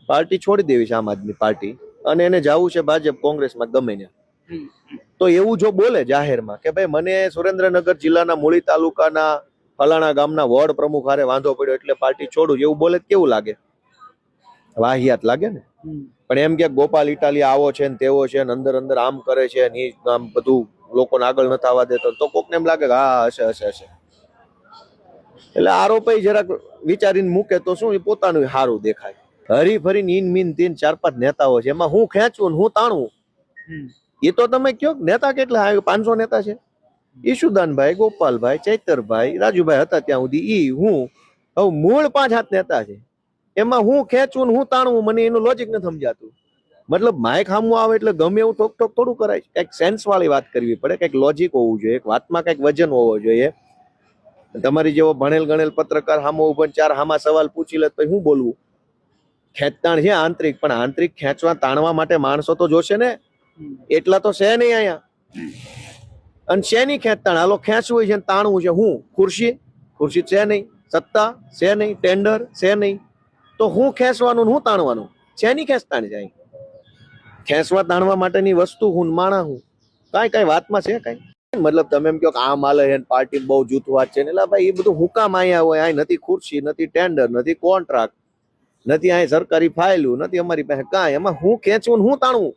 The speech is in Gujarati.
પાર્ટી છોડી દેવી છે આમ આદમી પાર્ટી, અને એને જવું છે ભાજપ કોંગ્રેસમાં ગમે ને. તો એવું જો બોલે જાહેરમાં કે ભાઈ મને સુરેન્દ્રનગર જિલ્લાના મૂળી તાલુકાના ફલાણા ગામના વોર્ડ પ્રમુખ હારે વાંધો પડ્યો એટલે પાર્ટી છોડું, એવું બોલે કેવું લાગે? વાહિયાત લાગે ને. પણ એમ કે ગોપાલ ઇટાલિયા આવો છે ને તેવો છે ને અંદર અંદર આમ કરે છે ને આમ બધું લોકોને આગળ નથી આવવા દેતો, તો કોકને એમ લાગે કે હા હશે હશે હશે. એટલે આરોપી જરાક વિચારીને મૂકે તો શું પોતાનું સારું દેખાય. હરી ફરીને ઈન મીન તીન ચાર પાંચ નેતાઓ છે, એમાં હું ખેંચવું ને હું તાણવું એ તો તમે કયો. નેતા કેટલા? 500 નેતા છે. ઈશુદાનભાઈ, ગોપાલભાઈ, ચૈતરભાઈ, રાજુભાઈ હતા ત્યાં સુધી, ઈ હું હવે મૂળ 5-7 નેતા છે. એમાં હું ખેંચવું ને હું તાણવું, મને એનું લોજિક નથી સમજાતું. મતલબ માઇક સામું આવે એટલે ગમે એવું ઠોક ઠોક થોડું કરાય. કંઈક સેન્સ વાળી વાત કરવી પડે, કંઈક લોજિક હોવું જોઈએ, એક વાતમાં કંઈક વજન હોવો જોઈએ. તમારી જેવો ભણેલ ગણેલ પત્રકાર સામો ઉભો 4 હામા સવાલ પૂછી લે તો શું બોલવું? ખેંચતાણ છે આંતરિક, પણ આંતરિક ખેંચવા તાણવા માટે માણસો તો જોશે ને. એટલા તો છે નહીં અહીંયા. અને શેની ખેંચતાણ? હાલો ખેંચવું છે તાણવું છે હું? ખુરશી છે નહીં, સત્તા છે નહીં, ટેન્ડર છે નહીં, તો હું ખેંચવાનું હું તાણવાનું? શેની ખેંચતાણ છે? ખેંચવા તાણવા માટેની વસ્તુ હું માણા હું? કઈ વાતમાં છે કઈ? મતલબ તમે એમ કહો કે આમ હાલે છે પાર્ટી બહુ જૂથવાદ છે ને, એટલે ભાઈ એ બધું હુકામ અહીંયા હોય? અહીં નથી ખુરશી, નથી ટેન્ડર, નથી કોન્ટ્રાક્ટ, નથી અહીં સરકારી ફાઇલું, નથી અમારી પાસે કાંઈ. એમાં હું ખેંચવું હું તાણવું?